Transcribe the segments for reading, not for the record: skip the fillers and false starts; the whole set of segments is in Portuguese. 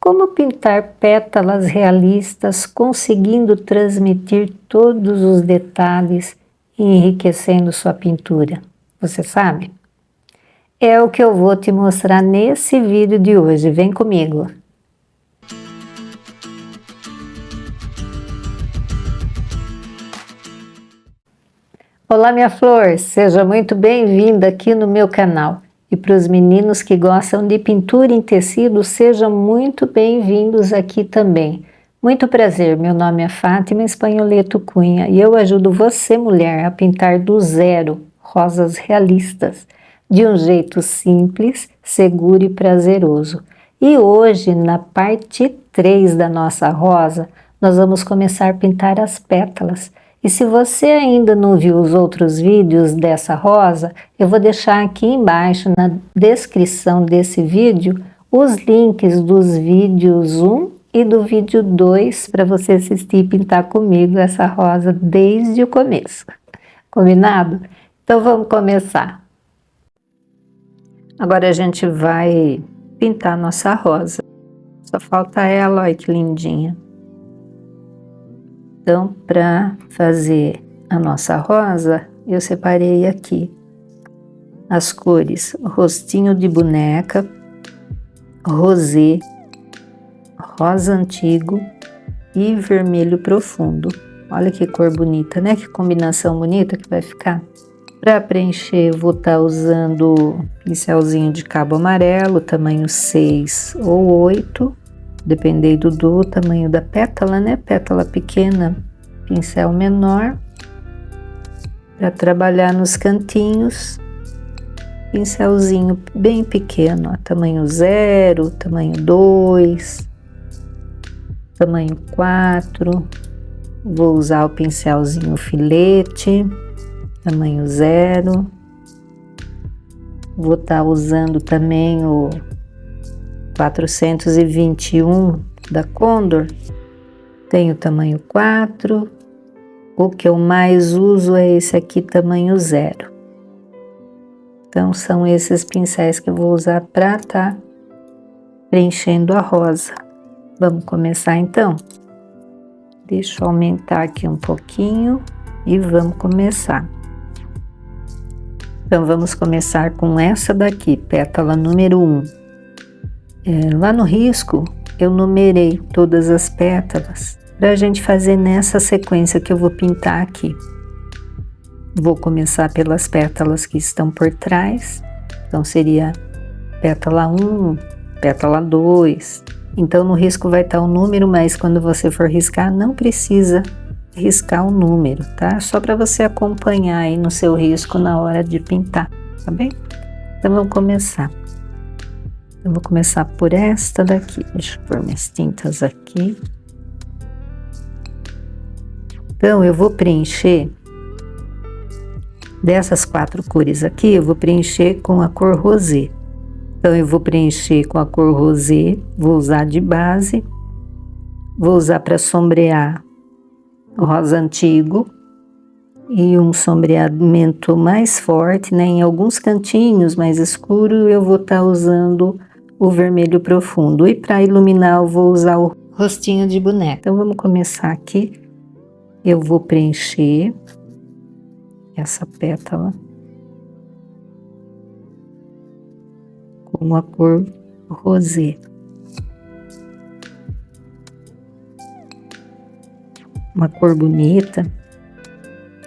Como pintar pétalas realistas, conseguindo transmitir todos os detalhes e enriquecendo sua pintura? Você sabe? É o que eu vou te mostrar nesse vídeo de hoje. Vem comigo! Olá, minha flor! Seja muito bem-vinda aqui no meu canal. E para os meninos que gostam de pintura em tecido, sejam muito bem-vindos aqui também. Muito prazer, meu nome é Fátima Espanholeto Cunha e eu ajudo você, mulher, a pintar do zero rosas realistas, de um jeito simples, seguro e prazeroso. E hoje, na parte 3 da nossa rosa, nós vamos começar a pintar as pétalas. E se você ainda não viu os outros vídeos dessa rosa, eu vou deixar aqui embaixo na descrição desse vídeo os links dos vídeos 1 e do vídeo 2 para você assistir e pintar comigo essa rosa desde o começo. Combinado? Então vamos começar. Agora a gente vai pintar nossa rosa. Só falta ela, olha que lindinha. Então, para fazer a nossa rosa, eu separei aqui as cores rostinho de boneca, rosé, rosa antigo e vermelho profundo. Olha que cor bonita, né? Que combinação bonita que vai ficar. Para preencher, eu vou estar usando pincelzinho de cabo amarelo, tamanho 6 ou 8. Dependendo do tamanho da pétala, né? Pétala pequena, pincel menor. Para trabalhar nos cantinhos, pincelzinho bem pequeno, ó, tamanho 0, tamanho 2, tamanho 4. Vou usar o pincelzinho filete, tamanho 0. Vou estar usando também o 421 da Condor, tem o tamanho 4, o que eu mais uso é esse aqui, tamanho 0. Então são esses pincéis que eu vou usar para estar preenchendo a rosa. Vamos começar então? Deixa eu aumentar aqui um pouquinho e vamos começar. Então vamos começar com essa daqui, pétala número 1. Lá no risco, eu numerei todas as pétalas para a gente fazer nessa sequência que eu vou pintar aqui. Vou começar pelas pétalas que estão por trás, então seria pétala 1, pétala 2. Então no risco vai estar o número, mas quando você for riscar, não precisa riscar o número, tá? Só para você acompanhar aí no seu risco na hora de pintar, tá bem? Então vamos começar. Eu vou começar por esta daqui, deixa eu pôr minhas tintas aqui. Então, eu vou preencher, dessas 4 cores aqui, eu vou preencher com a cor rosé. Então, eu vou preencher com a cor rosé, vou usar de base, vou usar para sombrear o rosa antigo e um sombreamento mais forte, né? Em alguns cantinhos mais escuros, eu vou estar usando o vermelho profundo. E para iluminar eu vou usar o rostinho de boneca. Então vamos começar aqui. Eu vou preencher essa pétala com a cor rosé. Uma cor bonita.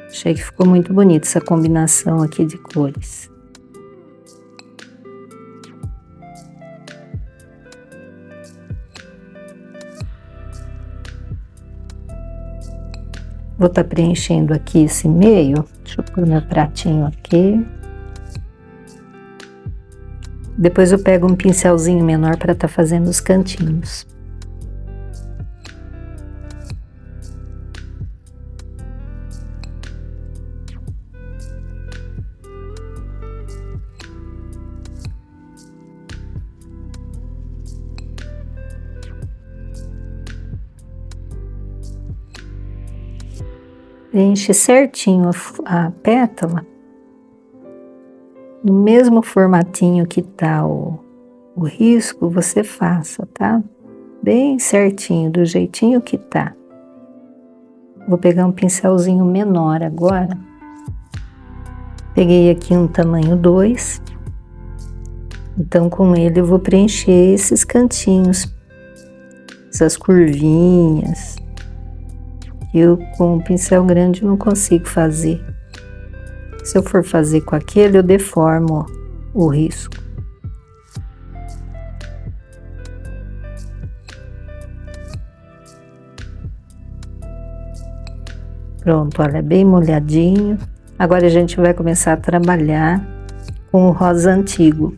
Achei que ficou muito bonita essa combinação aqui de cores. Vou estar preenchendo aqui esse meio. Deixa eu pôr meu pratinho aqui. Depois eu pego um pincelzinho menor para estar fazendo os cantinhos. Preenche certinho a pétala, no mesmo formatinho que tá o risco, você faça, tá? bem certinho, do jeitinho que tá. Vou pegar um pincelzinho menor agora. Peguei aqui um tamanho 2. Então, com ele eu vou preencher esses cantinhos, essas curvinhas, que eu com o pincel grande não consigo fazer. Se eu for fazer com aquele, eu deformo o risco. Pronto, olha, bem molhadinho. Agora a gente vai começar a trabalhar com o rosa antigo.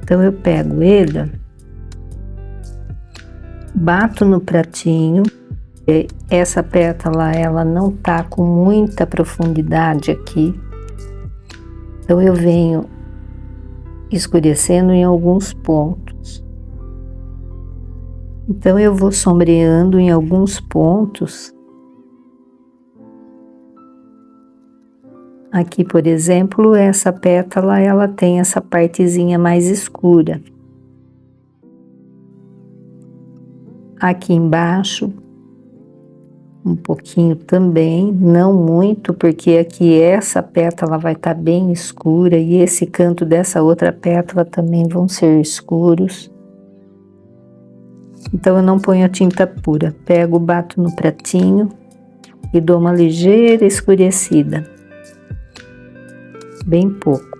Então eu pego ele, bato no pratinho. Essa pétala, ela não tá com muita profundidade aqui. Então eu venho escurecendo em alguns pontos. Então eu vou sombreando em alguns pontos. Aqui, por exemplo, essa pétala, ela tem essa partezinha mais escura. Aqui embaixo, um pouquinho também, não muito, porque aqui essa pétala vai estar bem escura e esse canto dessa outra pétala também vão ser escuros. Então eu não ponho a tinta pura, pego, bato no pratinho e dou uma ligeira escurecida, bem pouco.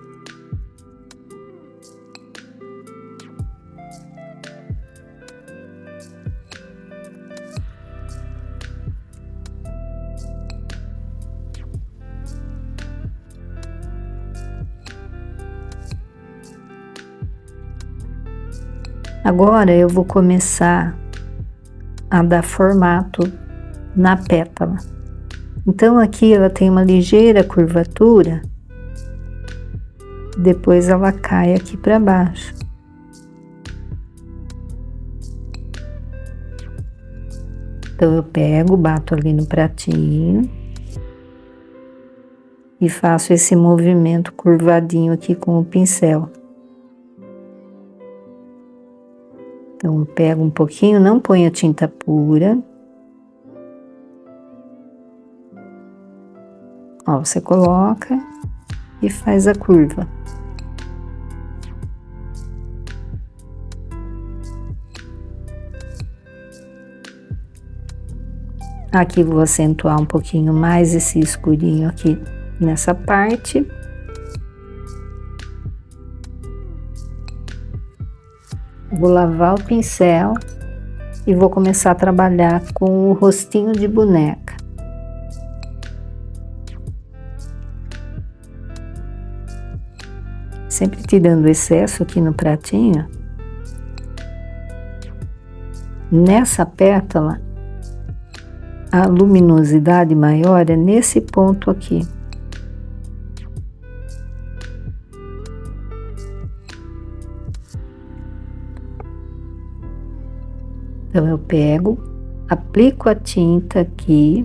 Agora eu vou começar a dar formato na pétala. Então aqui ela tem uma ligeira curvatura, depois ela cai aqui para baixo. Então eu pego, bato ali no pratinho e faço esse movimento curvadinho aqui com o pincel. Então, eu pego um pouquinho, não ponho a tinta pura. Ó, você coloca e faz a curva. Aqui vou acentuar um pouquinho mais esse escurinho aqui nessa parte. Vou lavar o pincel e vou começar a trabalhar com o rostinho de boneca. Sempre tirando o excesso aqui no pratinho. Nessa pétala, a luminosidade maior é nesse ponto aqui. Então eu pego, aplico a tinta aqui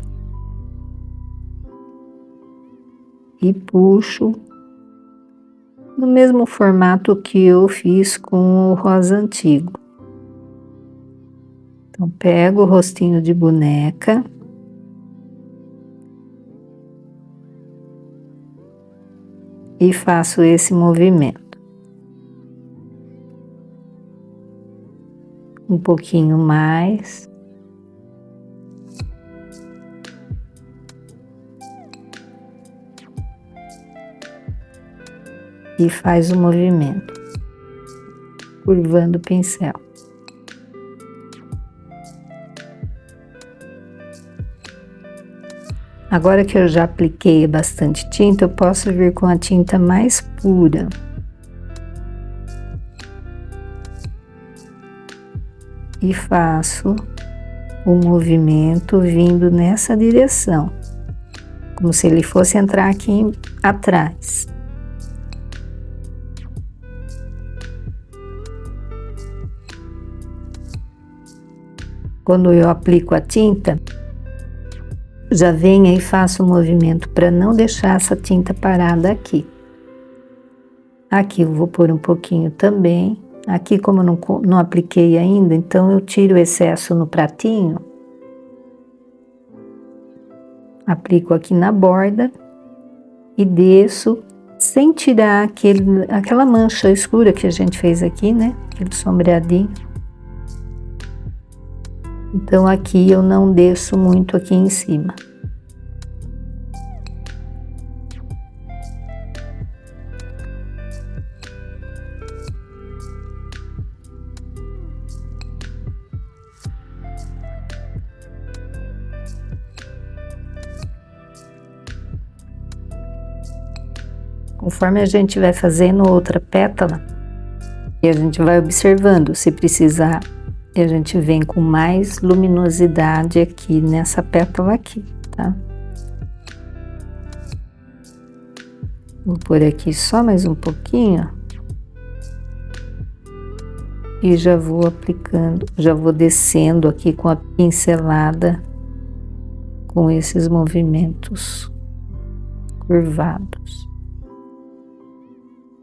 e puxo no mesmo formato que eu fiz com o rosa antigo. Então pego o rostinho de boneca e faço esse movimento. Um pouquinho mais. E faz o movimento, curvando o pincel. Agora que eu já apliquei bastante tinta, eu posso vir com a tinta mais pura. E faço o movimento vindo nessa direção, como se ele fosse entrar aqui atrás. Quando eu aplico a tinta, já venho e faço o movimento para não deixar essa tinta parada aqui. Aqui eu vou pôr um pouquinho também. Aqui, como eu não apliquei ainda, então eu tiro o excesso no pratinho, aplico aqui na borda e desço sem tirar aquela mancha escura que a gente fez aqui, né? Aquele sombreadinho. Então aqui eu não desço muito aqui em cima. Conforme a gente vai fazendo outra pétala, e a gente vai observando, se precisar, a gente vem com mais luminosidade aqui nessa pétala aqui, tá? Vou pôr aqui só mais um pouquinho. E já vou aplicando, já vou descendo aqui com a pincelada, com esses movimentos curvados.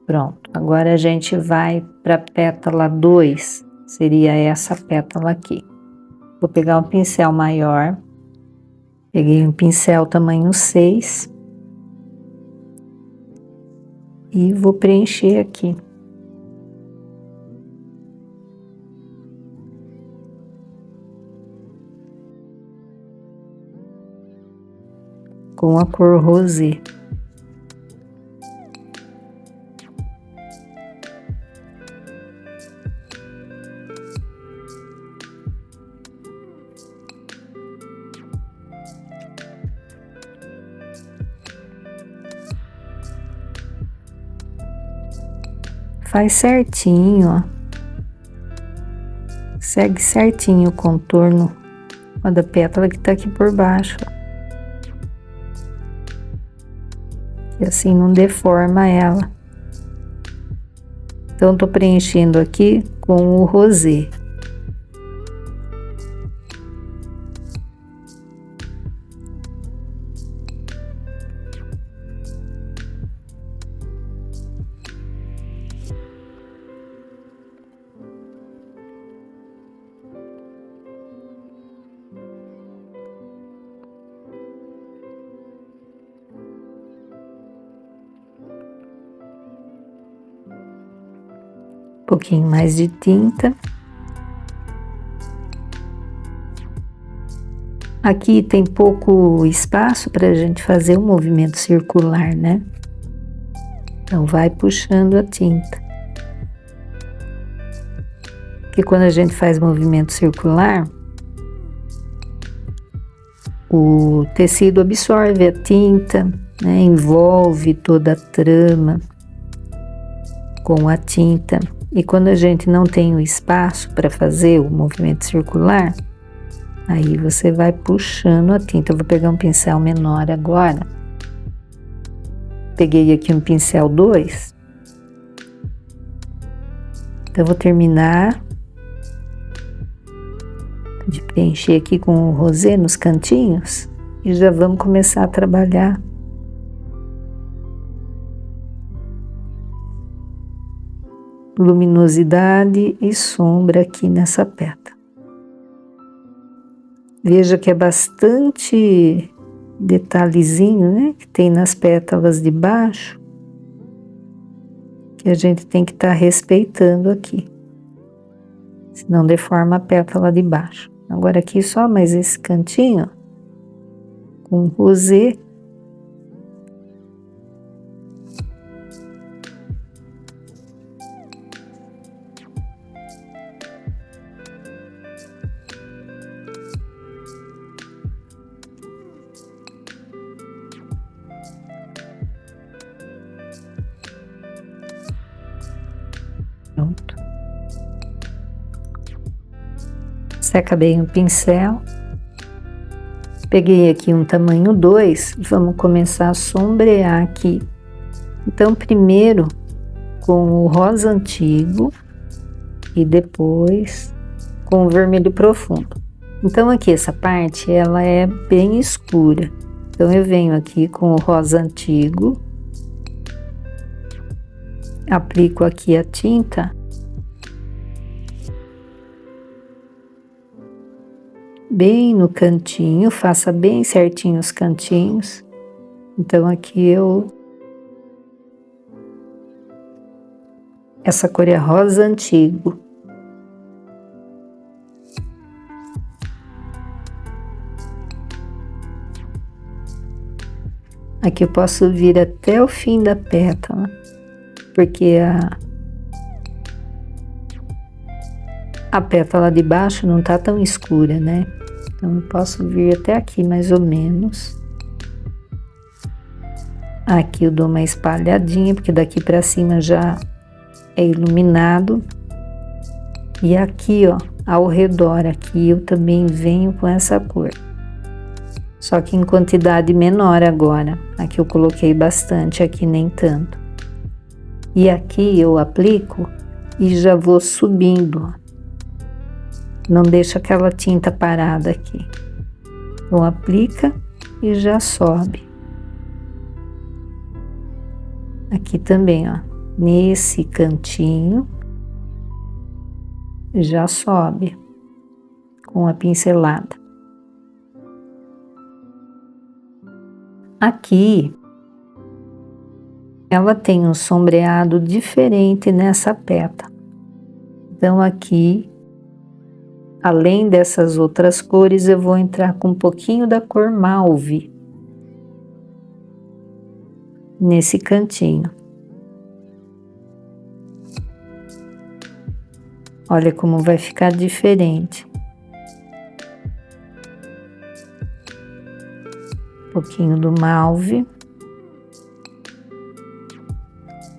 Pronto, agora a gente vai para a pétala 2, seria essa pétala aqui. Vou pegar um pincel maior, peguei um pincel tamanho 6 e vou preencher aqui. Com a cor rosé. Faz certinho, ó. Segue certinho o contorno da pétala que tá aqui por baixo. E assim não deforma ela. Então, tô preenchendo aqui com o rosé. Pouquinho mais de tinta. Aqui tem pouco espaço para a gente fazer um movimento circular, né? Então, vai puxando a tinta. Porque quando a gente faz movimento circular, o tecido absorve a tinta, né? Envolve toda a trama com a tinta. E quando a gente não tem o espaço para fazer o movimento circular, aí você vai puxando a tinta. Eu vou pegar um pincel menor agora. Peguei aqui um pincel 2. Então, eu vou terminar de preencher aqui com o rosé nos cantinhos e já vamos começar a trabalhar luminosidade e sombra aqui nessa pétala. Veja que é bastante detalhezinho, né, que tem nas pétalas de baixo, que a gente tem que estar respeitando aqui, senão deforma a pétala de baixo. Agora aqui só mais esse cantinho com rosé. Pronto. Seca bem o pincel. Peguei aqui um tamanho 2, vamos começar a sombrear aqui. Então, primeiro com o rosa antigo e depois com o vermelho profundo. Então, aqui essa parte, ela é bem escura. Então, eu venho aqui com o rosa antigo, aplico aqui a tinta bem no cantinho, faça bem certinho os cantinhos. Então aqui essa cor é rosa antigo. Aqui eu posso vir até o fim da pétala, porque a pétala de baixo não tá tão escura, né? Então eu posso vir até aqui mais ou menos. Aqui eu dou uma espalhadinha, porque daqui pra cima já é iluminado. E aqui, ó, ao redor aqui eu também venho com essa cor. Só que em quantidade menor agora. Aqui eu coloquei bastante, aqui nem tanto. E aqui eu aplico e já vou subindo, ó. Não deixa aquela tinta parada aqui. Então aplica e já sobe. Aqui também, ó, nesse cantinho, já sobe com a pincelada. Aqui, ela tem um sombreado diferente nessa pétala. Então aqui, além dessas outras cores, eu vou entrar com um pouquinho da cor mauve nesse cantinho. Olha como vai ficar diferente. Um pouquinho do mauve.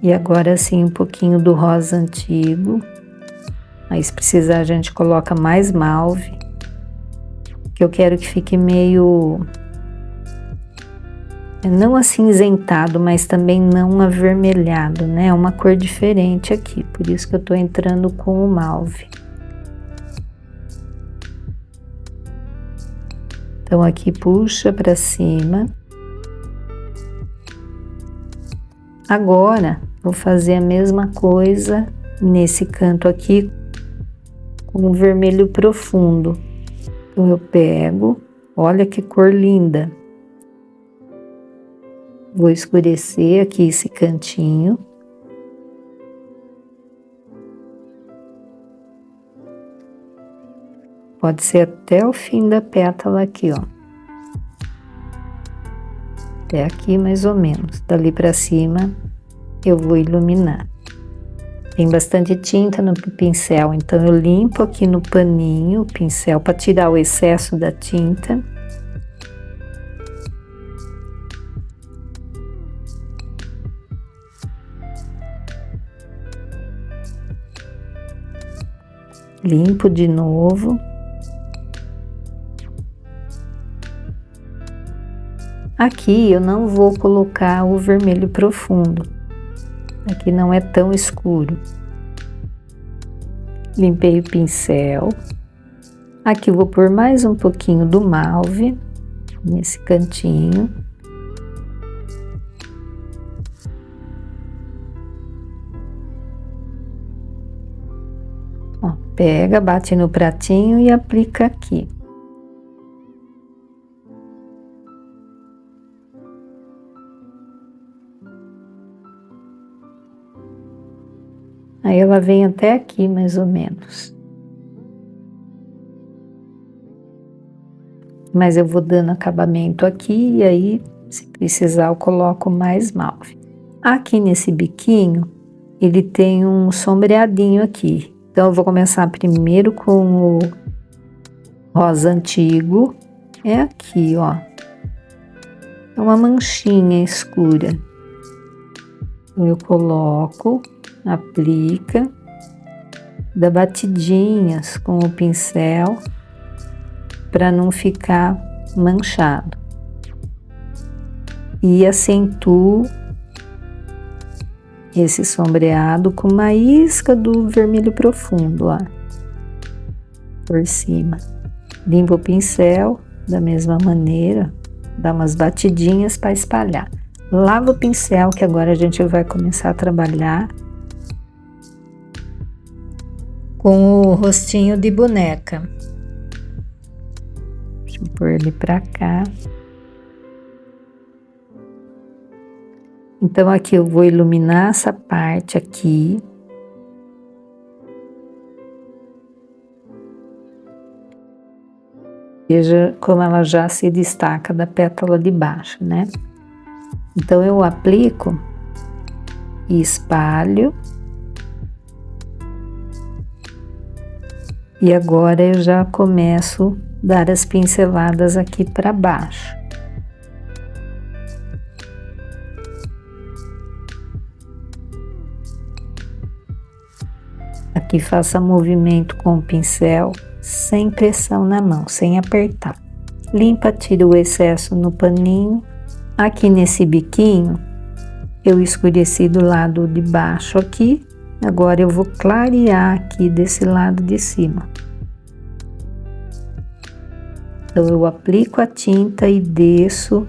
E agora sim um pouquinho do rosa antigo. Aí se precisar a gente coloca mais mauve. Que eu quero que fique meio... não acinzentado, mas também não avermelhado, né? É uma cor diferente aqui, por isso que eu tô entrando com o mauve. Então aqui puxa pra cima. Agora, vou fazer a mesma coisa nesse canto aqui, com o vermelho profundo. Então eu pego, olha que cor linda. Vou escurecer aqui esse cantinho. Pode ser até o fim da pétala aqui, ó. Até aqui mais ou menos. Dali pra cima eu vou iluminar. Tem bastante tinta no pincel, então eu limpo aqui no paninho o pincel para tirar o excesso da tinta. Limpo de novo. Aqui eu não vou colocar o vermelho profundo. Aqui não é tão escuro. Limpei o pincel. Aqui eu vou pôr mais um pouquinho do mauve nesse cantinho. Ó, pega, bate no pratinho e aplica aqui. Aí ela vem até aqui, mais ou menos. Mas eu vou dando acabamento aqui e aí, se precisar, eu coloco mais mauve. Aqui nesse biquinho, ele tem um sombreadinho aqui. Então eu vou começar primeiro com o rosa antigo. É aqui, ó. É uma manchinha escura. Então eu coloco, aplica, dá batidinhas com o pincel para não ficar manchado. E acentuo esse sombreado com uma isca do vermelho profundo, ó, por cima. Limpo o pincel da mesma maneira, dá umas batidinhas para espalhar. Lava o pincel, que agora a gente vai começar a trabalhar com o rostinho de boneca. Deixa eu pôr ele pra cá. Então, aqui eu vou iluminar essa parte aqui. Veja como ela já se destaca da pétala de baixo, né? Então, eu aplico e espalho. E agora eu já começo a dar as pinceladas aqui para baixo. Aqui faça movimento com o pincel, sem pressão na mão, sem apertar. Limpa, tira o excesso no paninho. Aqui nesse biquinho, eu escureci do lado de baixo aqui. Agora eu vou clarear aqui desse lado de cima. Então, eu aplico a tinta e desço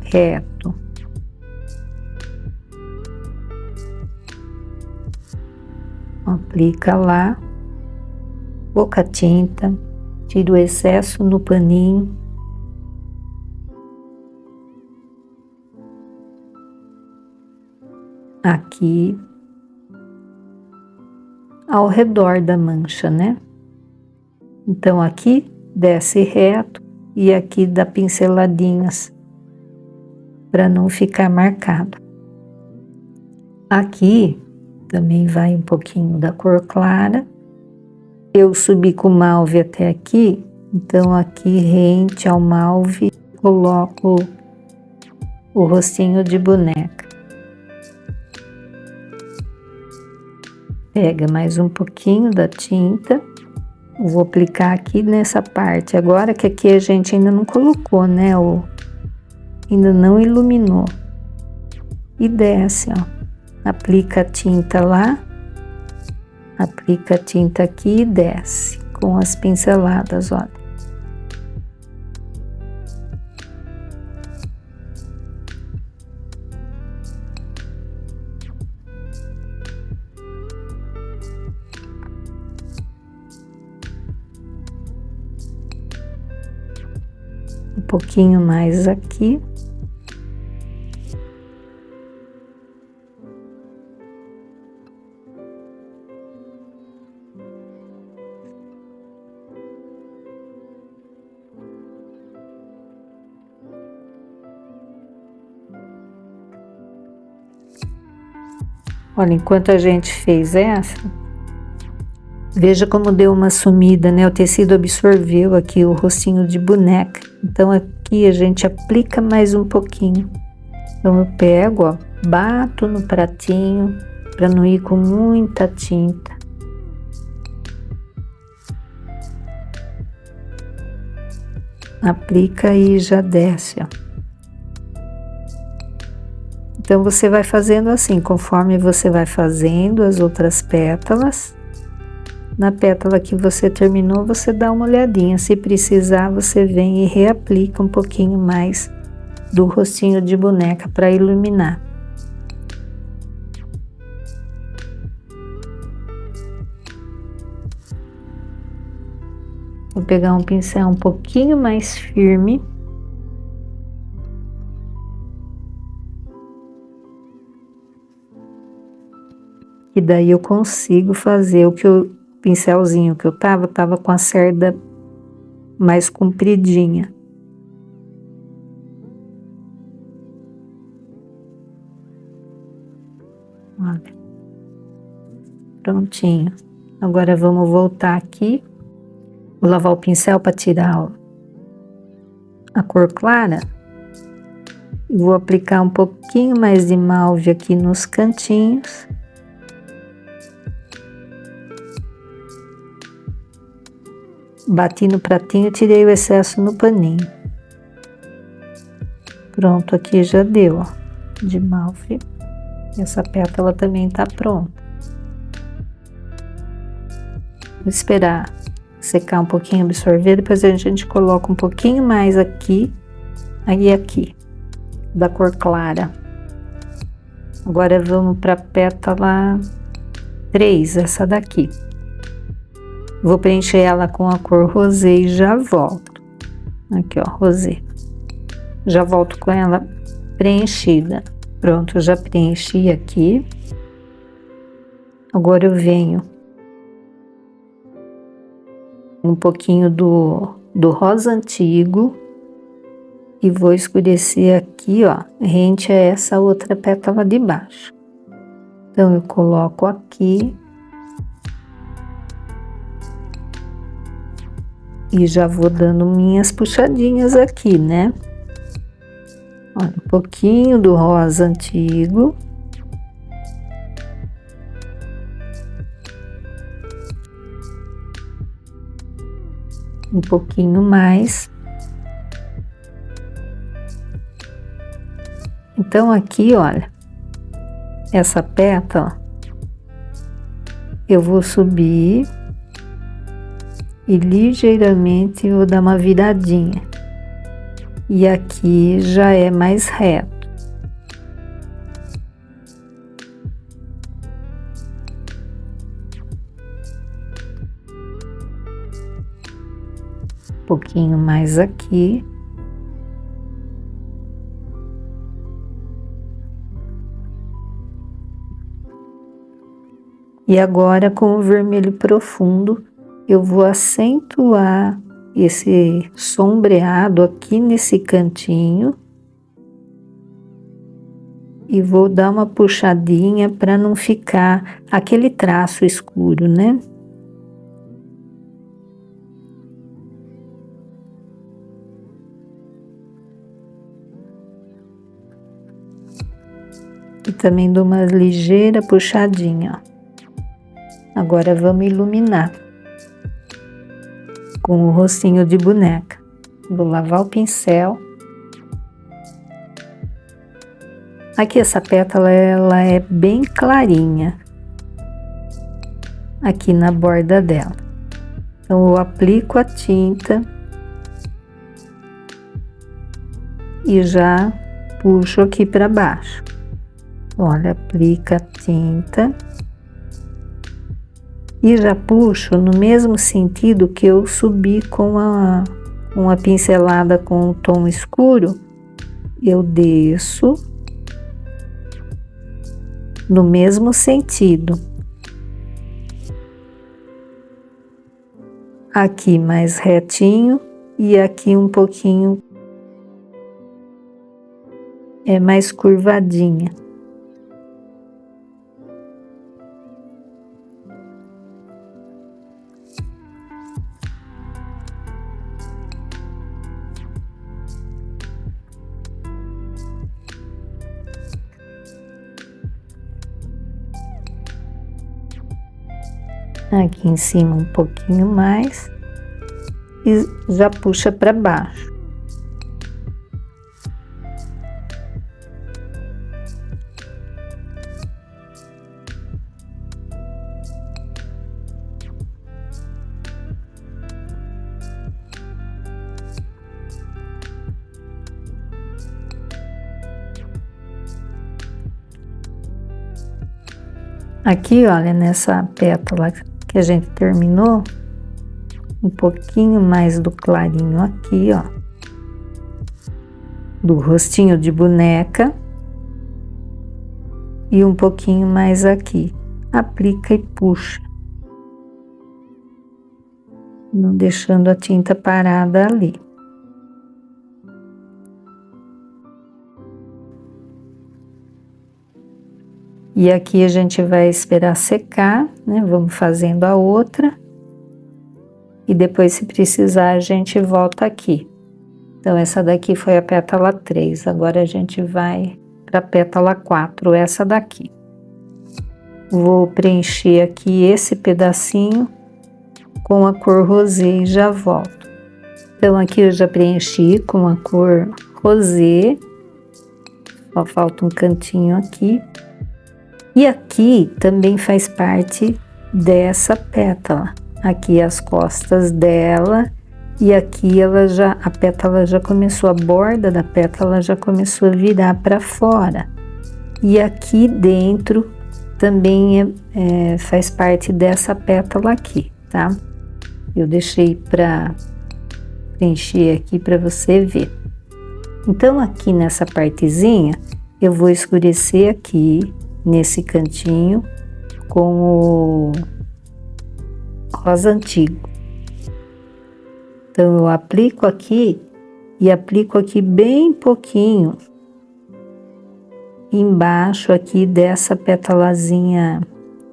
reto. Aplica lá, pouca tinta, tira o excesso no paninho. Aqui, ao redor da mancha, né? Então, aqui desce reto e aqui dá pinceladinhas para não ficar marcado. Aqui também vai um pouquinho da cor clara. Eu subi com o malve até aqui, então aqui rente ao malve coloco o rostinho de boneca. Pega mais um pouquinho da tinta, vou aplicar aqui nessa parte, agora que aqui a gente ainda não colocou, né, ainda não iluminou. E desce, ó. Aplica a tinta lá, aplica a tinta aqui e desce com as pinceladas, olha. Um pouquinho mais aqui. Olha, enquanto a gente fez essa, veja como deu uma sumida, né? O tecido absorveu aqui o rostinho de boneca. Então, aqui a gente aplica mais um pouquinho. Então, eu pego, ó, bato no pratinho, para não ir com muita tinta. Aplica e já desce, ó. Então, você vai fazendo assim, conforme você vai fazendo as outras pétalas. Na pétala que você terminou, você dá uma olhadinha. Se precisar, você vem e reaplica um pouquinho mais do rostinho de boneca para iluminar. Vou pegar um pincel um pouquinho mais firme. E daí eu consigo fazer o que o pincelzinho que eu tava com a cerda mais compridinha. Olha. Prontinho. Agora vamos voltar aqui. Vou lavar o pincel para tirar a cor clara. Vou aplicar um pouquinho mais de malve aqui nos cantinhos. Bati no pratinho, tirei o excesso no paninho. Pronto, aqui já deu, ó, de malve. Essa pétala também tá pronta. Vou esperar secar um pouquinho, absorver, depois a gente coloca um pouquinho mais aqui, aí aqui, da cor clara. Agora vamos para a pétala 3, essa daqui. Vou preencher ela com a cor rosé e já volto. Aqui, ó, rosê. Já volto com ela preenchida. Pronto, já preenchi aqui. Agora eu venho um pouquinho do rosa antigo e vou escurecer aqui, ó, rente a essa outra pétala de baixo. Então, eu coloco aqui e já vou dando minhas puxadinhas aqui, né? Olha, um pouquinho do rosa antigo. Um pouquinho mais. Então, aqui, olha, essa pétala, eu vou subir e ligeiramente vou dar uma viradinha. E aqui já é mais reto. Um pouquinho mais aqui. E agora, com o vermelho profundo, eu vou acentuar esse sombreado aqui nesse cantinho. E vou dar uma puxadinha para não ficar aquele traço escuro, né? E também dou uma ligeira puxadinha, ó. Agora vamos iluminar com o rostinho de boneca. Vou lavar o pincel. Aqui essa pétala, ela é bem clarinha aqui na borda dela. Então, eu aplico a tinta e já puxo aqui para baixo. Olha, aplica a tinta e já puxo no mesmo sentido que eu subi com uma pincelada com o tom escuro. Eu desço no mesmo sentido. Aqui mais retinho e aqui um pouquinho mais curvadinha. Aqui em cima um pouquinho mais e já puxa para baixo. Aqui, olha, nessa pétala que a gente terminou, um pouquinho mais do clarinho aqui, ó, do rostinho de boneca, e um pouquinho mais aqui. Aplica e puxa, não deixando a tinta parada ali. E aqui a gente vai esperar secar, né? Vamos fazendo a outra. E depois, se precisar, a gente volta aqui. Então, essa daqui foi a pétala 3. Agora a gente vai para a pétala 4, essa daqui. Vou preencher aqui esse pedacinho com a cor rosé e já volto. Então, aqui eu já preenchi com a cor rosé. Só falta um cantinho aqui. E aqui também faz parte dessa pétala. Aqui as costas dela e aqui a pétala já começou, a borda da pétala já começou a virar para fora. E aqui dentro também faz parte dessa pétala aqui, tá? Eu deixei para preencher aqui para você ver. Então, aqui nessa partezinha, eu vou escurecer aqui, nesse cantinho, com o rosa antigo. Então, eu aplico aqui e aplico aqui bem pouquinho embaixo aqui dessa pétalazinha,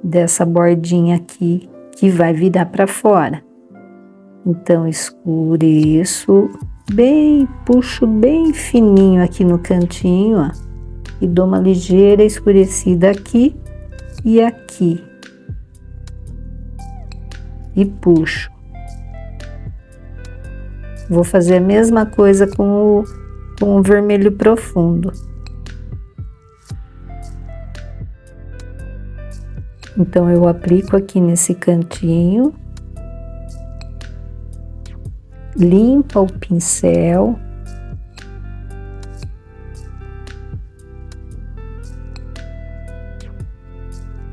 dessa bordinha aqui, que vai virar para fora. Então, escureço bem, puxo bem fininho aqui no cantinho, ó, e dou uma ligeira escurecida aqui e aqui. E puxo. Vou fazer a mesma coisa com o vermelho profundo. Então, eu aplico aqui nesse cantinho, limpa o pincel.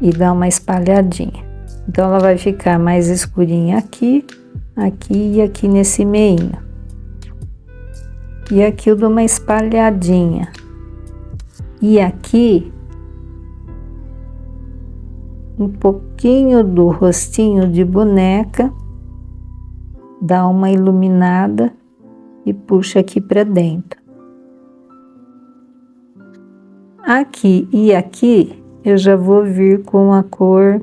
E dá uma espalhadinha. Então, ela vai ficar mais escurinha aqui, aqui e aqui nesse meinho. E aqui eu dou uma espalhadinha. E aqui, um pouquinho do rostinho de boneca, dá uma iluminada e puxa aqui para dentro. Aqui e aqui, eu já vou vir com a cor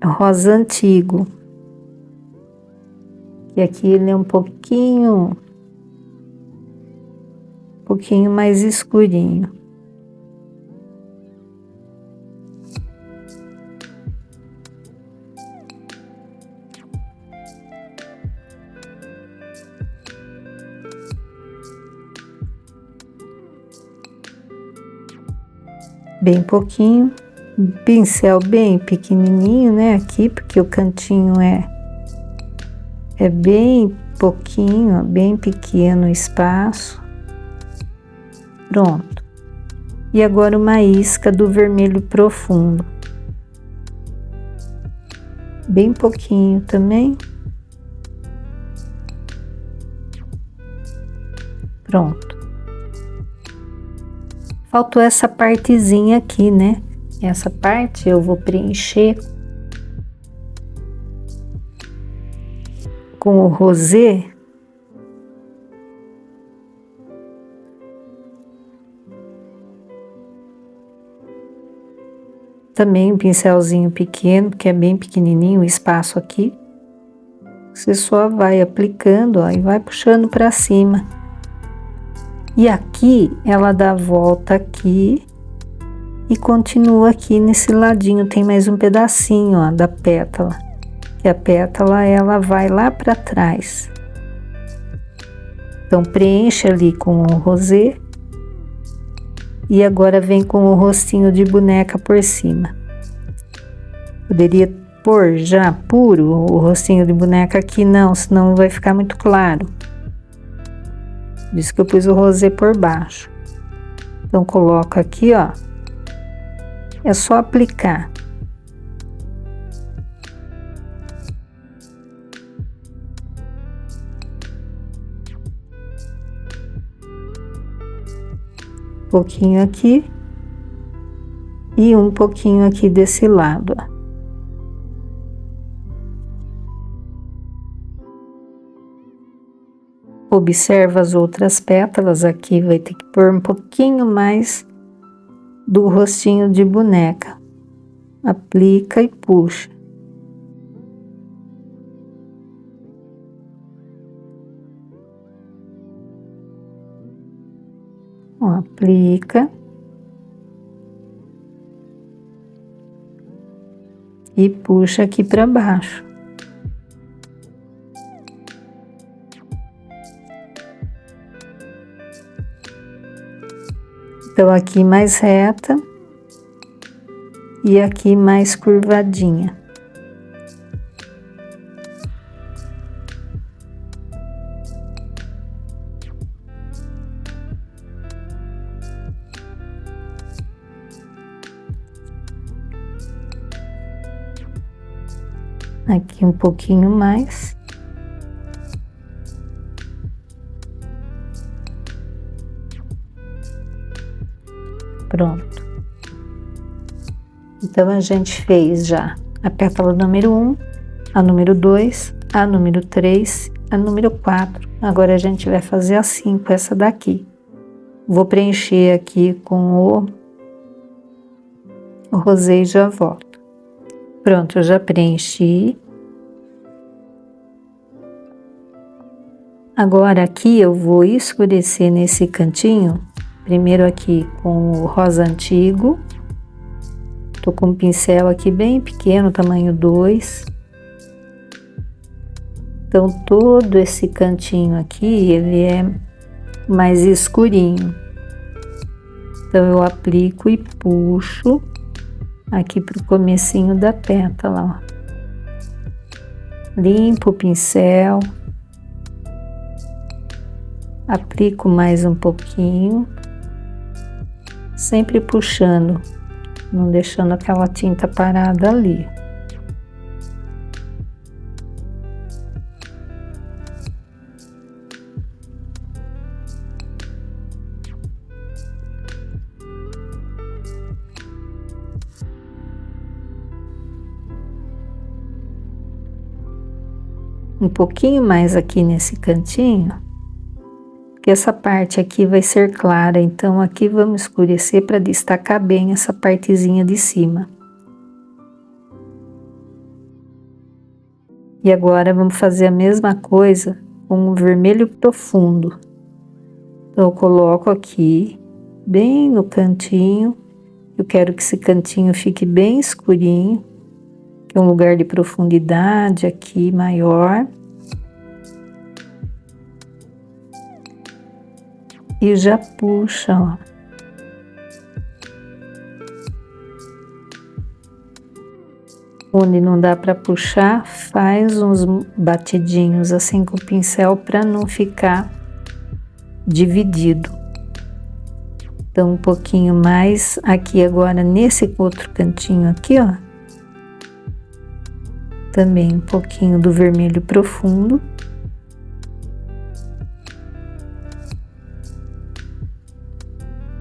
rosa antigo. E aqui ele é um pouquinho mais escurinho. Bem pouquinho, pincel bem pequenininho, né, aqui, porque o cantinho é bem pouquinho, bem pequeno o espaço. Pronto. E agora uma isca do vermelho profundo. Bem pouquinho também. Pronto. Faltou essa partezinha aqui, né? Essa parte eu vou preencher com o rosé. Também um pincelzinho pequeno, que é bem pequenininho o espaço aqui. Você só vai aplicando, ó, e vai puxando para cima. E aqui, ela dá a volta aqui e continua aqui nesse ladinho. Tem mais um pedacinho, ó, da pétala. E a pétala, ela vai lá para trás. Então, preenche ali com o rosé. E agora vem com o rostinho de boneca por cima. Poderia pôr já puro o rostinho de boneca aqui, não, senão vai ficar muito claro. Por isso que eu pus o rosé por baixo. Então, coloco aqui, ó. É só aplicar. Um pouquinho aqui. E um pouquinho aqui desse lado, ó. Observa as outras pétalas, aqui vai ter que pôr um pouquinho mais do rostinho de boneca. Aplica e puxa. Ó, aplica. E puxa aqui para baixo. Então, aqui mais reta e aqui mais curvadinha. Aqui um pouquinho mais. Pronto. Então, a gente fez já a pétala número 1, a número 2, a número 3, a número 4. Agora, a gente vai fazer a 5, essa daqui. Vou preencher aqui com o rosé e já volto. Pronto, eu já preenchi. Agora, aqui eu vou escurecer nesse cantinho, primeiro aqui com o rosa antigo. Tô com um pincel aqui bem pequeno, tamanho 2. Então, todo esse cantinho aqui, ele é mais escurinho. Então, eu aplico e puxo aqui pro comecinho da pétala, ó. Limpo o pincel. Aplico mais um pouquinho. Sempre puxando, não deixando aquela tinta parada ali. Um pouquinho mais aqui nesse cantinho, porque essa parte aqui vai ser clara, então aqui vamos escurecer para destacar bem essa partezinha de cima. E agora vamos fazer a mesma coisa com o vermelho profundo. Então eu coloco aqui, bem no cantinho, eu quero que esse cantinho fique bem escurinho, que é um lugar de profundidade aqui maior. E já puxa, ó. Onde não dá para puxar, faz uns batidinhos assim com o pincel para não ficar dividido. Então, um pouquinho mais aqui agora nesse outro cantinho aqui, ó. Também um pouquinho do vermelho profundo.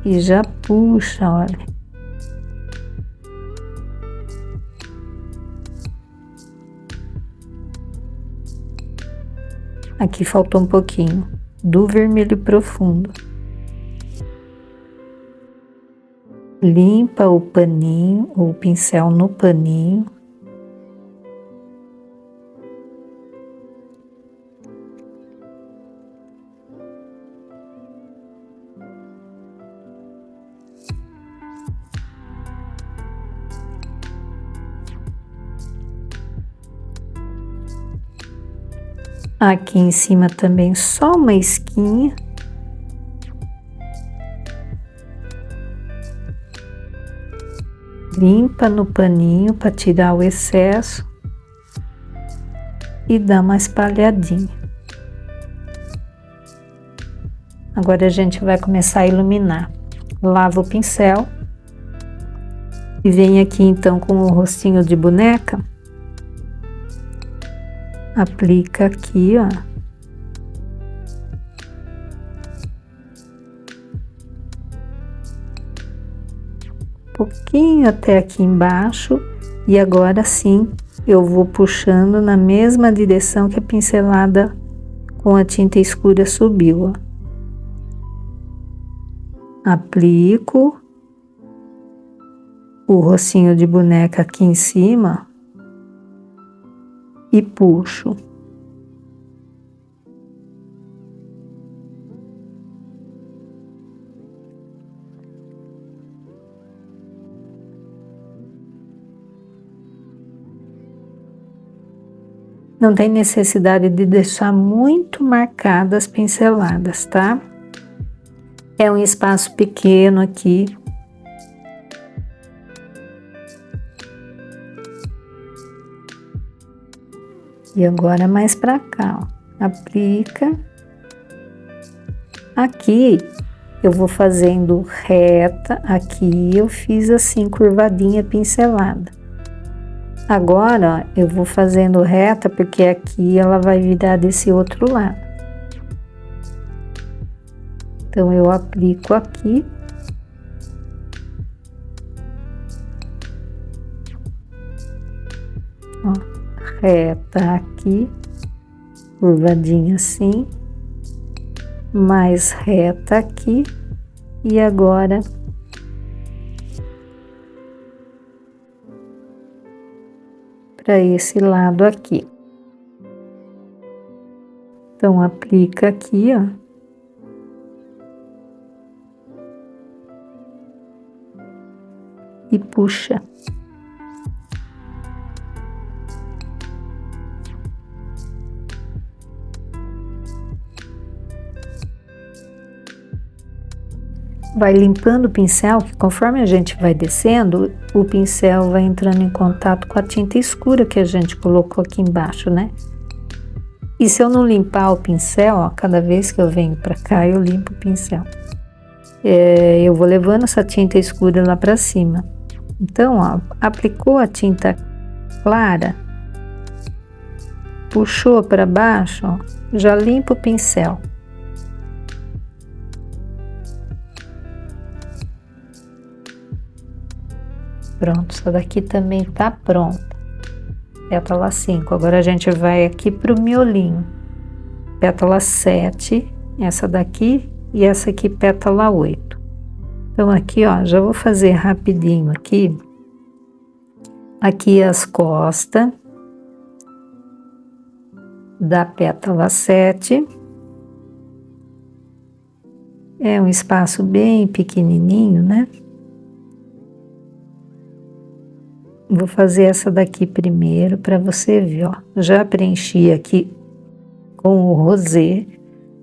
E já puxa, olha. Aqui faltou um pouquinho do vermelho profundo. Limpa o paninho, o pincel no paninho. Aqui em cima também só uma esquinha. Limpa no paninho para tirar o excesso. E dá uma espalhadinha. Agora a gente vai começar a iluminar. Lava o pincel. E vem aqui então com o rostinho de boneca. Aplica aqui, ó. Pouquinho até aqui embaixo. E agora sim, eu vou puxando na mesma direção que a pincelada com a tinta escura subiu, ó. Aplico o rostinho de boneca aqui em cima. E puxo. Não tem necessidade de deixar muito marcadas as pinceladas, tá? É um espaço pequeno aqui. E agora mais pra cá, ó. Aplica. Aqui eu vou fazendo reta, aqui eu fiz assim curvadinha pincelada. Agora, ó, eu vou fazendo reta, porque aqui ela vai virar desse outro lado. Então, eu aplico aqui. Ó, reta aqui, curvadinha assim, mais reta aqui, e agora para esse lado aqui. Então, aplica aqui, ó. E puxa. Vai limpando o pincel, que conforme a gente vai descendo, o pincel vai entrando em contato com a tinta escura que a gente colocou aqui embaixo, né? E se eu não limpar o pincel, ó, cada vez que eu venho pra cá, eu limpo o pincel. Eu vou levando essa tinta escura lá pra cima. Então, ó, aplicou a tinta clara, puxou pra baixo, ó, já limpa o pincel. Pronto, essa daqui também tá pronta. Pétala 5. Agora a gente vai aqui pro miolinho. Pétala 7, essa daqui, e essa aqui pétala 8. Então aqui, ó, já vou fazer rapidinho aqui. Aqui as costas da pétala 7. É um espaço bem pequenininho, né? Vou fazer essa daqui primeiro para você ver, ó. Já preenchi aqui com o rosé.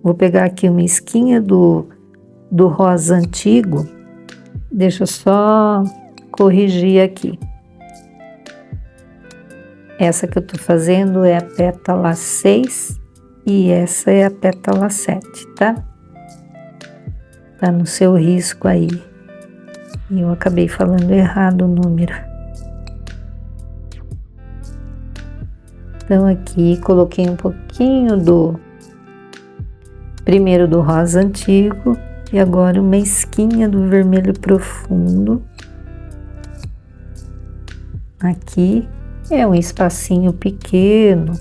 Vou pegar aqui uma esquinha do rosa antigo. Deixa eu só corrigir aqui. Essa que eu tô fazendo é a pétala 6 e essa é a pétala 7, tá? Tá no seu risco aí. E eu acabei falando errado o número. Então, aqui coloquei um pouquinho primeiro do rosa antigo e agora uma esquinha do vermelho profundo. Aqui é um espacinho pequeno,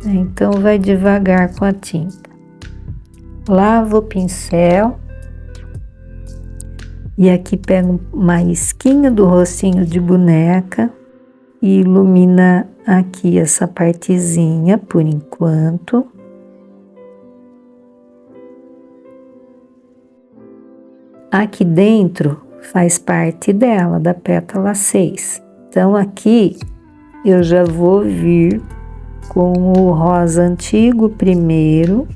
então vai devagar com a tinta. Lava o pincel e aqui pego uma esquinha do rostinho de boneca e ilumina aqui essa partezinha por enquanto. Aqui dentro faz parte dela, da pétala 6. Então aqui eu já vou vir com o rosa antigo primeiro.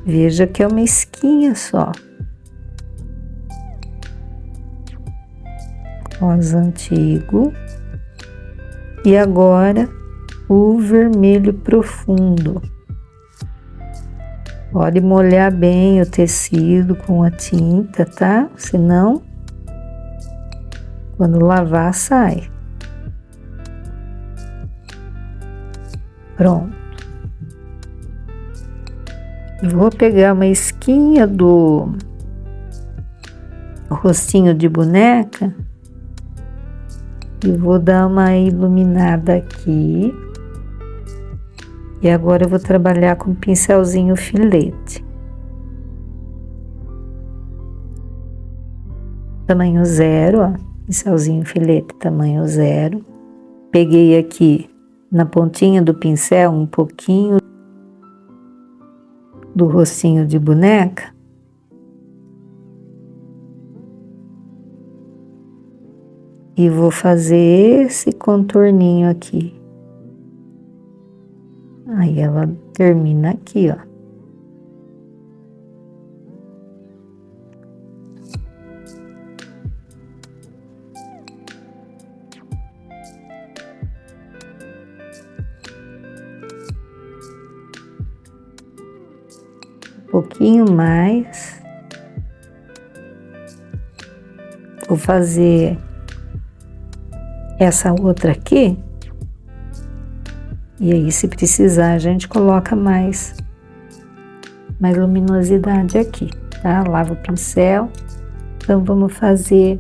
Veja que é uma esquinha só. Rosa antigo. E agora o vermelho profundo. Pode molhar bem o tecido com a tinta, tá? Senão, quando lavar, sai. Pronto. Vou pegar uma esquinha do rostinho de boneca e vou dar uma iluminada aqui. E agora eu vou trabalhar com pincelzinho filete. Tamanho 0, ó. Pincelzinho filete tamanho 0. Peguei aqui na pontinha do pincel um pouquinho do rostinho de boneca. E vou fazer esse contorninho aqui. Aí ela termina aqui, ó. Um pouquinho mais. Vou fazer essa outra aqui. E aí, se precisar, a gente coloca mais luminosidade aqui, tá? Lava o pincel. Então, vamos fazer...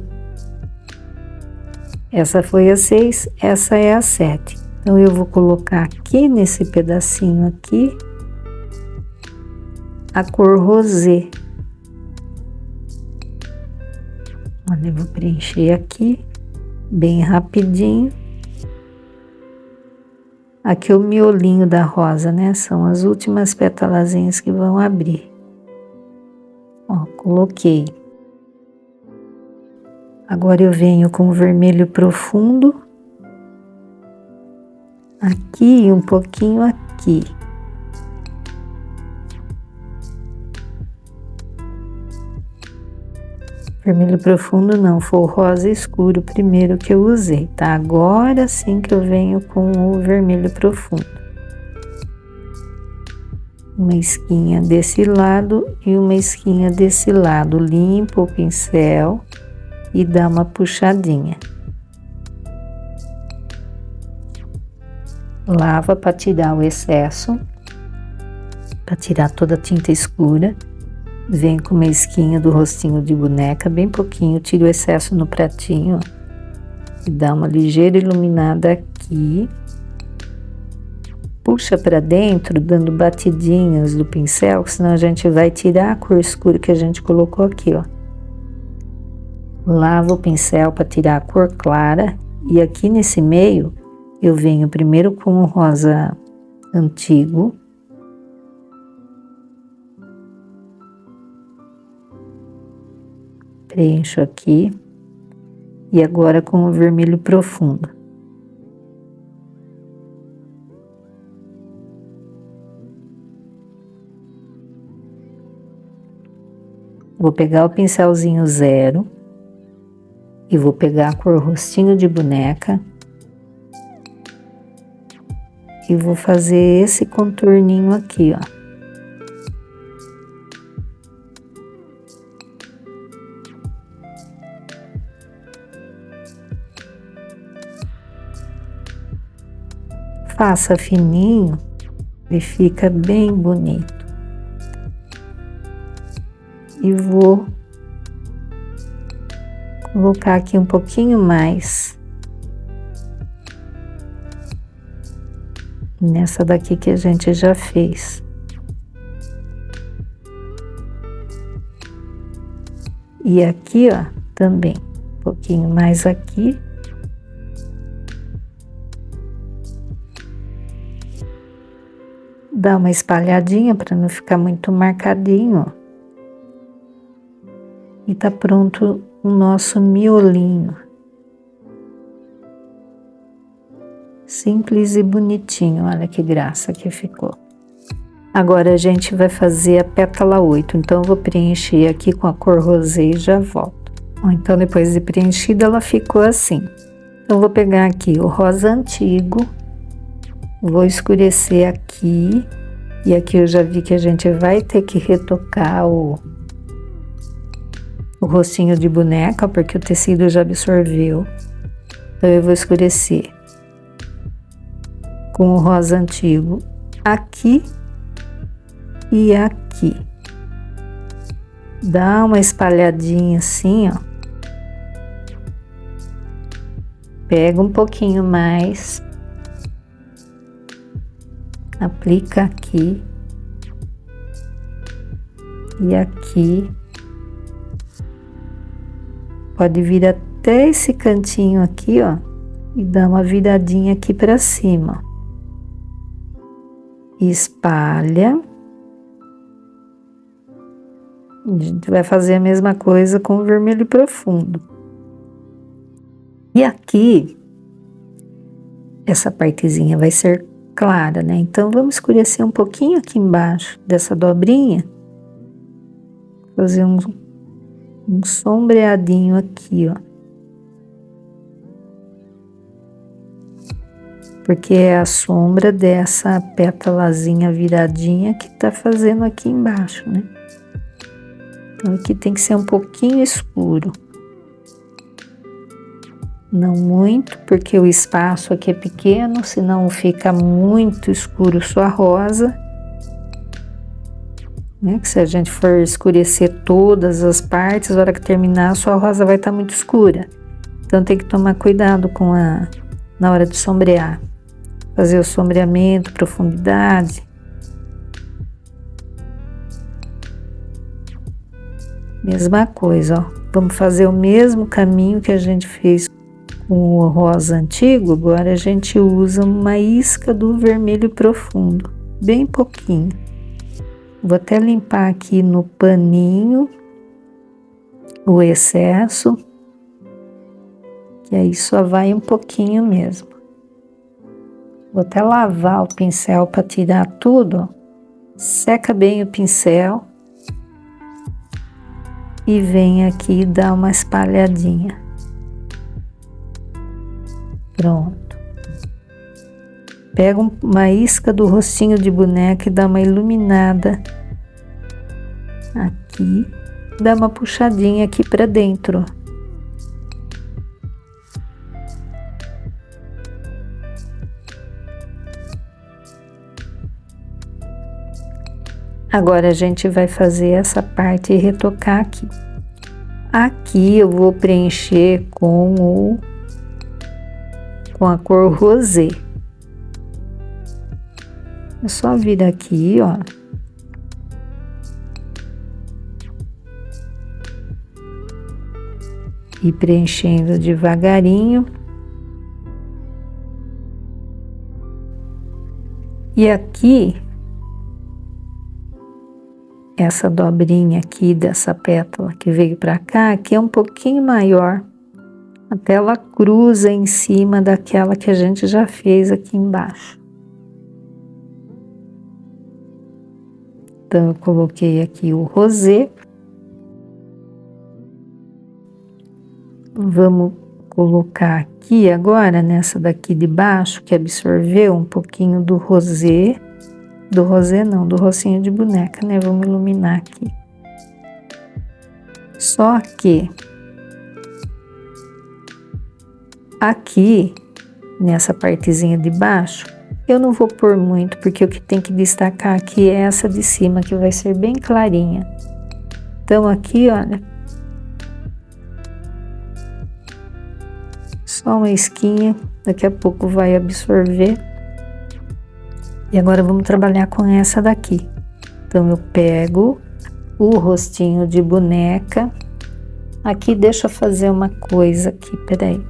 Essa foi a 6, essa é a 7. Então, eu vou colocar aqui nesse pedacinho aqui a cor rosé. Olha, eu vou preencher aqui bem rapidinho. Aqui o miolinho da rosa, né? São as últimas pétalazinhas que vão abrir. Ó, coloquei. Agora eu venho com o vermelho profundo. Aqui e um pouquinho aqui. Vermelho profundo não, foi o rosa escuro primeiro que eu usei, tá? Agora sim que eu venho com o vermelho profundo. Uma esquinha desse lado e uma esquinha desse lado. Limpo o pincel e dá uma puxadinha. Lava para tirar o excesso, para tirar toda a tinta escura. Vem com uma esquinha do rostinho de boneca, bem pouquinho, tira o excesso no pratinho e dá uma ligeira iluminada aqui. Puxa para dentro, dando batidinhas do pincel, senão a gente vai tirar a cor escura que a gente colocou aqui, ó. Lava o pincel para tirar a cor clara e aqui nesse meio eu venho primeiro com o rosa antigo. Preencho aqui e agora com o vermelho profundo. Vou pegar o pincelzinho 0 e vou pegar a cor rostinho de boneca e vou fazer esse contorninho aqui, ó. Faça fininho e fica bem bonito. E vou colocar aqui um pouquinho mais nessa daqui que a gente já fez. E aqui, ó, também, um pouquinho mais aqui. Dá uma espalhadinha para não ficar muito marcadinho, ó. E tá pronto o nosso miolinho. Simples e bonitinho, olha que graça que ficou. Agora a gente vai fazer a pétala 8, então eu vou preencher aqui com a cor rosé e já volto. Bom, então depois de preenchida ela ficou assim. Então eu vou pegar aqui o rosa antigo, vou escurecer aqui, e aqui eu já vi que a gente vai ter que retocar o rostinho de boneca, porque o tecido já absorveu. Então eu vou escurecer com o rosa antigo aqui e aqui. Dá uma espalhadinha assim, ó. Pega um pouquinho mais. Aplica aqui e aqui. Pode vir até esse cantinho aqui, ó, e dar uma viradinha aqui para cima. Espalha. A gente vai fazer a mesma coisa com o vermelho profundo. E aqui, essa partezinha vai ser clara, né? Então, vamos escurecer um pouquinho aqui embaixo dessa dobrinha. Fazer um sombreadinho aqui, ó. Porque é a sombra dessa pétalazinha viradinha que tá fazendo aqui embaixo, né? Então, aqui tem que ser um pouquinho escuro. Não muito, porque o espaço aqui é pequeno, senão fica muito escuro sua rosa. Né? Que se a gente for escurecer todas as partes, na hora que terminar, a sua rosa vai estar muito escura. Então tem que tomar cuidado na hora de sombrear. Fazer o sombreamento, profundidade. Mesma coisa, ó. Vamos fazer o mesmo caminho que a gente fez com o rosa antigo, agora a gente usa uma isca do vermelho profundo, bem pouquinho. Vou até limpar aqui no paninho o excesso, que aí só vai um pouquinho mesmo. Vou até lavar o pincel para tirar tudo, ó. Seca bem o pincel e vem aqui dar uma espalhadinha. Pronto. Pega uma isca do rostinho de boneca e dá uma iluminada aqui, dá uma puxadinha aqui para dentro. Agora a gente vai fazer essa parte e retocar aqui. Aqui eu vou preencher com a cor rosé. É só vir aqui, ó. E preenchendo devagarinho. E aqui, essa dobrinha aqui dessa pétala que veio pra cá, aqui é um pouquinho maior. Até ela cruza em cima daquela que a gente já fez aqui embaixo. Então, eu coloquei aqui o rosé. Vamos colocar aqui agora, nessa daqui de baixo, que absorveu um pouquinho do rosé. Do rosé não, do rocinho de boneca, né? Vamos iluminar aqui. Só que aqui, nessa partezinha de baixo, eu não vou pôr muito, porque o que tem que destacar aqui é essa de cima, que vai ser bem clarinha. Então aqui, olha, só uma isquinha, daqui a pouco vai absorver. E agora vamos trabalhar com essa daqui. Então eu pego o rostinho de boneca. Aqui deixa eu fazer uma coisa aqui, peraí.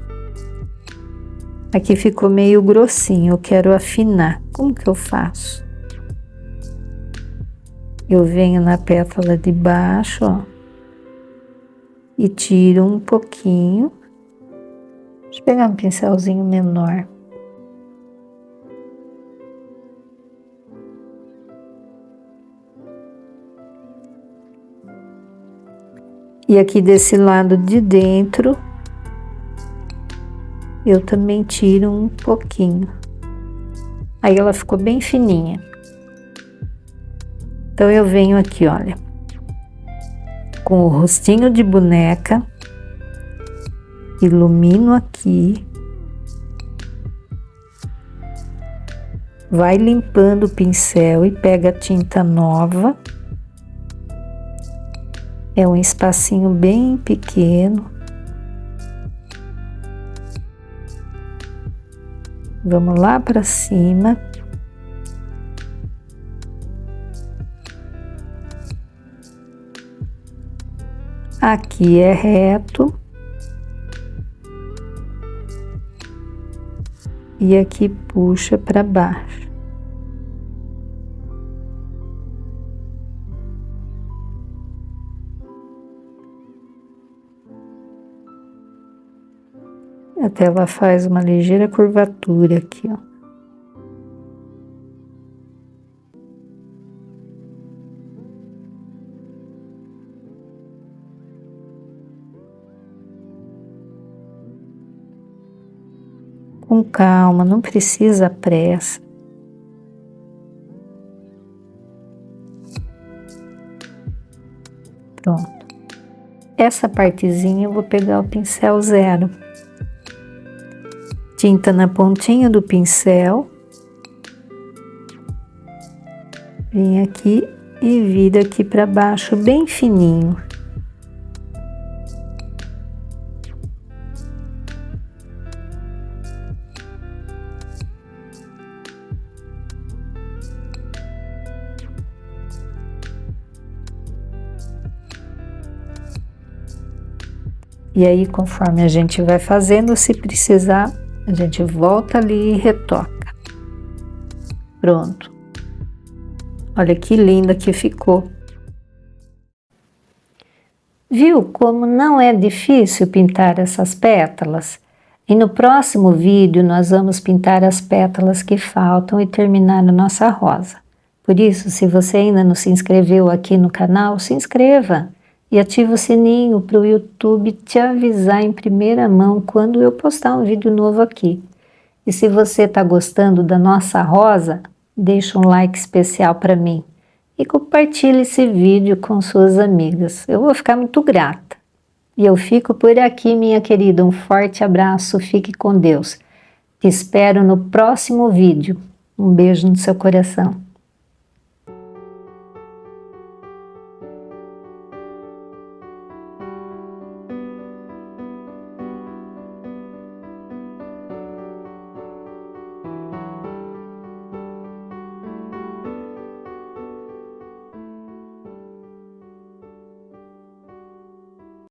Aqui ficou meio grossinho, eu quero afinar. Como que eu faço? Eu venho na pétala de baixo, ó, e tiro um pouquinho. Deixa eu pegar um pincelzinho menor. E aqui desse lado de dentro, eu também tiro um pouquinho. Aí ela ficou bem fininha. Então eu venho aqui, olha, com o rostinho de boneca, ilumino aqui, vai limpando o pincel e pega a tinta nova. É um espacinho bem pequeno. Vamos lá para cima. Aqui é reto. E aqui puxa para baixo. Até ela faz uma ligeira curvatura aqui, ó. Com calma, não precisa pressa. Pronto. Essa partezinha eu vou pegar o pincel 0. tinta na pontinha do pincel, vem aqui e vira aqui para baixo bem fininho. E aí, conforme a gente vai fazendo, se precisar, a gente volta ali e retoca. Pronto. Olha que linda que ficou. Viu como não é difícil pintar essas pétalas? E no próximo vídeo nós vamos pintar as pétalas que faltam e terminar a nossa rosa. Por isso, se você ainda não se inscreveu aqui no canal, se inscreva e ative o sininho para o YouTube te avisar em primeira mão quando eu postar um vídeo novo aqui. E se você está gostando da nossa rosa, deixa um like especial para mim e compartilhe esse vídeo com suas amigas. Eu vou ficar muito grata. E eu fico por aqui, minha querida. Um forte abraço, fique com Deus. Te espero no próximo vídeo. Um beijo no seu coração.